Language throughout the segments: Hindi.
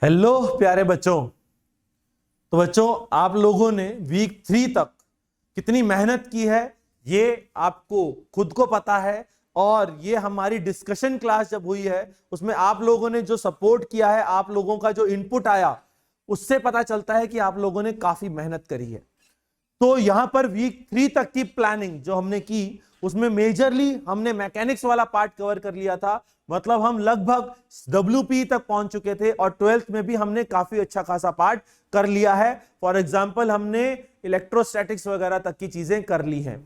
हेलो प्यारे बच्चों। तो बच्चों, आप लोगों ने वीक 3 तक कितनी मेहनत की है ये आपको खुद को पता है। और ये हमारी डिस्कशन क्लास जब हुई है उसमें आप लोगों ने जो सपोर्ट किया है, आप लोगों का जो इनपुट आया, उससे पता चलता है कि आप लोगों ने काफी मेहनत करी है। तो यहां पर वीक 3 तक की प्लानिंग जो हमने की उसमें मेजरली हमने मैकेनिक्स वाला पार्ट कवर कर लिया था। मतलब हम लगभग WP तक पहुंच चुके थे और 12th में भी हमने काफी अच्छा खासा पार्ट कर लिया है। फॉर एग्जांपल हमने इलेक्ट्रोस्टैटिक्स वगैरह तक की चीजें कर ली हैं।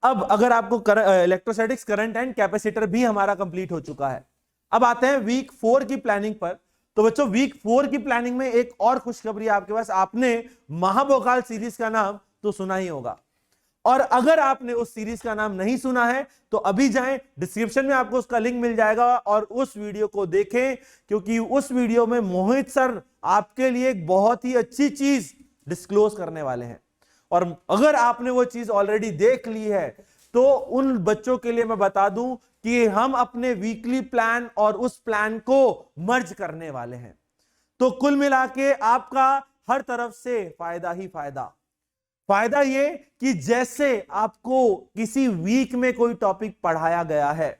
अब अगर आपको इलेक्ट्रोस्टैटिक्स, करंट एंड कैपेसिटर भी हमारा कंप्लीट हो चुका है। अब आते हैं वीक 4 की प्लानिंग पर। तो बच्चों, वीक 4 की प्लानिंग में एक और खुशखबरी है आपके पास। आपने महाभोकाल सीरीज का नाम तो सुना ही होगा, और अगर आपने उस सीरीज का नाम नहीं सुना है तो अभी जाएं, डिस्क्रिप्शन में आपको उसका लिंक मिल जाएगा और उस वीडियो को देखें, क्योंकि उस वीडियो में मोहित सर आपके लिए एक बहुत ही अच्छी चीज डिस्क्लोज करने वाले हैं। और अगर आपने वो चीज ऑलरेडी देख ली है तो उन बच्चों के लिए मैं बता दूं कि हम अपने वीकली प्लान और उस प्लान को मर्ज करने वाले हैं। तो कुल मिला के आपका हर तरफ से फायदा ही फायदा। फायदा ये कि जैसे आपको किसी वीक में कोई टॉपिक पढ़ाया गया है,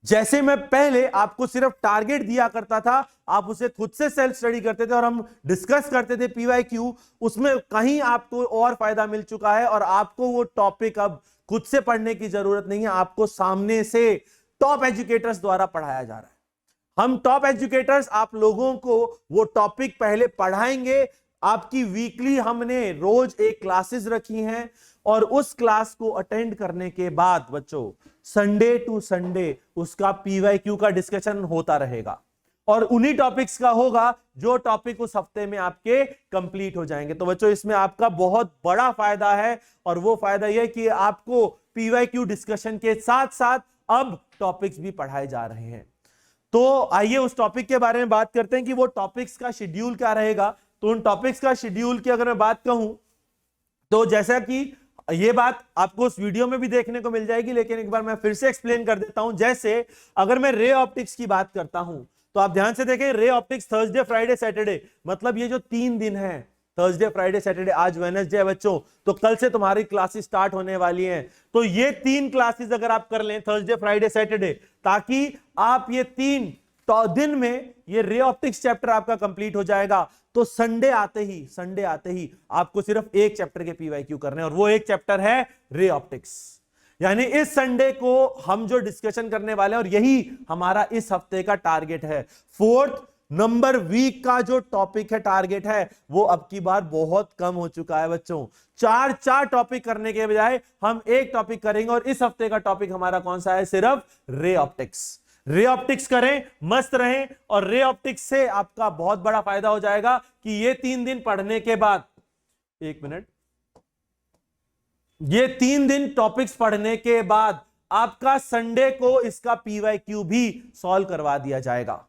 जैसे मैं पहले आपको सिर्फ टारगेट दिया करता था, आप उसे खुद से सेल्फ स्टडी करते थे और हम डिस्कस करते थे PYQ, उसमें कहीं आपको और फायदा मिल चुका है और आपको वो टॉपिक अब खुद से पढ़ने की जरूरत नहीं है, आपको सामने से टॉप एजुकेटर्स द्वारा पढ़ाया जा रहा है। हम टॉप एजुकेटर्स आप लोगों को वो टॉपिक पहले पढ़ाएंगे। आपकी वीकली हमने रोज एक क्लासेस रखी हैं और उस क्लास को अटेंड करने के बाद बच्चों संडे टू संडे उसका PYQ का डिस्कशन होता रहेगा और उन्हीं टॉपिक्स का होगा जो टॉपिक उस हफ्ते में आपके कंप्लीट हो जाएंगे। तो बच्चों, इसमें आपका बहुत बड़ा फायदा है और वो फायदा यह कि आपको PYQ डिस्कशन के साथ साथ अब टॉपिक्स भी पढ़ाए जा रहे हैं। तो आइए उस टॉपिक के बारे में बात करते हैं कि वो टॉपिक्स का शेड्यूल क्या रहेगा। तो उन टॉपिक्स का शेड्यूल की अगर मैं बात कहूं तो जैसा कि ये बात आपको उस वीडियो में भी देखने को मिल जाएगी, लेकिन एक बार मैं फिर से एक्सप्लेन कर देता हूं। जैसे अगर मैं रे ऑप्टिक्स की बात करता हूं तो आप ध्यान से देखें, ray optics Thursday Friday Saturday, मतलब ये जो 3 दिन है, थर्सडे फ्राइडे सैटरडे, आज वेडनेसडे है बच्चों, तो कल से तुम्हारी क्लासेस स्टार्ट होने वाली हैं। तो ये 3 क्लासेस अगर आप कर लें थर्सडे फ्राइडे सैटरडे, ताकि आप ये 3 दिन में ये रे ऑप्टिक्स चैप्टर आपका कंप्लीट हो जाएगा। तो संडे आते ही आपको सिर्फ एक चैप्टर के PYQ करने और वो एक चैप्टर है रे ऑप्टिक्स। यानी इस संडे को हम जो डिस्कशन करने वाले हैं और यही हमारा इस हफ्ते का टारगेट है। 4th नंबर वीक का जो टॉपिक है, टारगेट है, वो अब की बार बहुत कम हो चुका है बच्चों। 4 टॉपिक करने के बजाय हम एक टॉपिक करेंगे और इस हफ्ते का टॉपिक हमारा कौन सा है? सिर्फ रे ऑप्टिक्स। रे ऑप्टिक्स करें, मस्त रहें और रे ऑप्टिक्स से आपका बहुत बड़ा फायदा हो जाएगा कि ये 3 दिन पढ़ने के बाद, एक मिनट, ये 3 दिन टॉपिक्स पढ़ने के बाद आपका संडे को इसका PYQ भी सॉल्व करवा दिया जाएगा।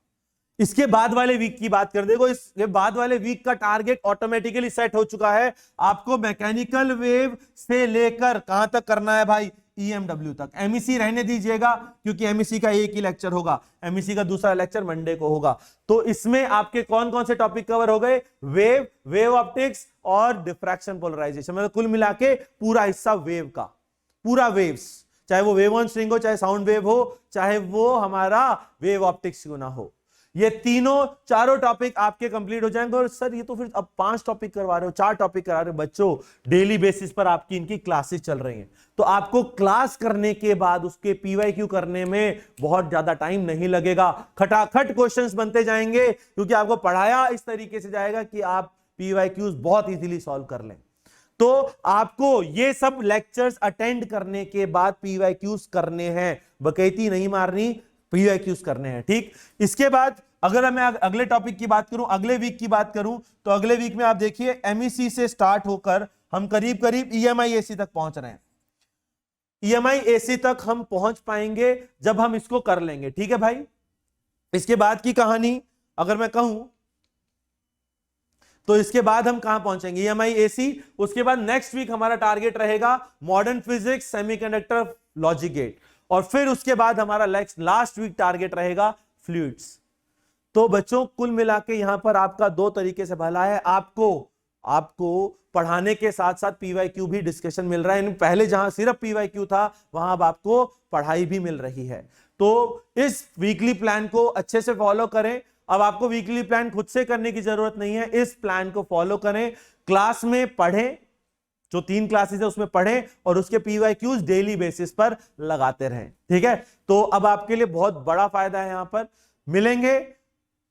इसके बाद वाले वीक की बात कर देखो, इसके बाद वाले वीक का टारगेट ऑटोमेटिकली सेट हो चुका है। आपको मैकेनिकल वेव से लेकर कहां तक करना है भाई? EMW तक। MEC रहने दीजिएगा क्योंकि MEC का एक ही लेक्चर होगा, MEC का दूसरा लेक्चर मंडे को होगा। तो इसमें आपके कौन कौन से टॉपिक कवर हो गए? वेव ऑप्टिक्स और डिफ्रैक्शन पोलराइजेशन, मतलब कुल मिला के पूरा हिस्सा वेव का, पूरा वेव्स, चाहे वो वेव ऑन स्ट्रिंग हो, चाहे साउंड वेव हो, चाहे वो हमारा वेव ऑप्टिक्स क्यों ना हो, ये चारों टॉपिक आपके कंप्लीट हो जाएंगे। और सर ये तो फिर अब 5 टॉपिक करवा रहे हो, 4 टॉपिक करा रहे हो। बच्चों, डेली बेसिस पर आपकी इनकी क्लासेस चल रही हैं, तो आपको क्लास करने के बाद उसके PYQ करने में बहुत ज्यादा टाइम नहीं लगेगा। खटाखट क्वेश्चंस बनते जाएंगे क्योंकि आपको पढ़ाया इस तरीके से जाएगा कि आप PYQs बहुत इजीली सॉल्व कर लें। तो आपको ये सब लेक्चर्स अटेंड करने के बाद PYQs करने हैं, बकैती नहीं मारनी, PYQs करने हैं, ठीक। इसके बाद अगर मैं अगले टॉपिक की बात करूं, अगले वीक की बात करूं, तो अगले वीक में आप देखिए MEC से स्टार्ट होकर हम करीब करीब EMI AC तक पहुंच रहे हैं। EMI AC तक हम पहुंच पाएंगे जब हम इसको कर लेंगे, ठीक है भाई। इसके बाद की कहानी अगर मैं कहूं तो इसके बाद हम कहां पहुंचेंगे? EMI AC। उसके बाद नेक्स्ट वीक हमारा टारगेट रहेगा modern physics, semiconductor, logic gate, और फिर उसके बाद हमारा लास्ट वीक टारगेट रहेगा फ्लूइड्स। तो बच्चों कुल मिला के यहां पर आपका दो तरीके से भला है, आपको पढ़ाने के साथ साथ पीवाईक्यू भी डिस्कशन मिल रहा है। पहले जहां सिर्फ पीवाईक्यू था वहां अब आपको पढ़ाई भी मिल रही है। तो इस वीकली प्लान को अच्छे से फॉलो करें। अब आपको वीकली प्लान खुद से करने की जरूरत नहीं है, इस प्लान को फॉलो करें, क्लास में पढ़ें, जो 3 क्लासेस है उसमें पढ़ें और उसके पीवाईक्यूज डेली बेसिस पर लगाते रहें। ठीक है, तो अब आपके लिए बहुत बड़ा फायदा है। यहां पर मिलेंगे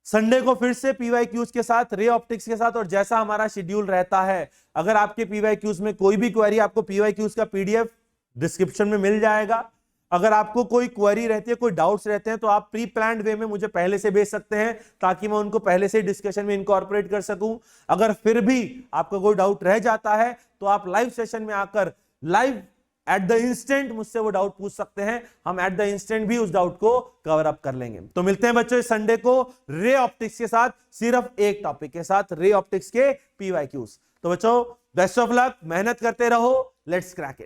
संडे को फिर से पीवाईक्यूज के साथ, रे ऑप्टिक्स के साथ, और जैसा हमारा शेड्यूल रहता है, अगर आपके पीवाईक्यूज में कोई भी क्वेरी, आपको पीवाईक्यूज का पीडीएफ डिस्क्रिप्शन में मिल जाएगा। अगर आपको कोई क्वेरी रहती है, कोई डाउट्स रहते हैं, तो आप प्री प्लान्ड वे में मुझे पहले से भेज सकते हैं ताकि मैं उनको पहले से डिस्कशन में इनकॉर्पोरेट कर सकूं। अगर फिर भी आपका कोई डाउट रह जाता है तो आप लाइव सेशन में आकर लाइव एट द इंस्टेंट मुझसे वो डाउट पूछ सकते हैं, हम एट द इंस्टेंट भी उस डाउट को कवर अप कर लेंगे। तो मिलते हैं बच्चों इस संडे को रे ऑप्टिक्स के साथ, सिर्फ एक टॉपिक के साथ, रे ऑप्टिक्स के पीवाईक्यूज। तो बच्चों बेस्ट ऑफ लक, मेहनत करते रहो, लेट्स क्रैक इट।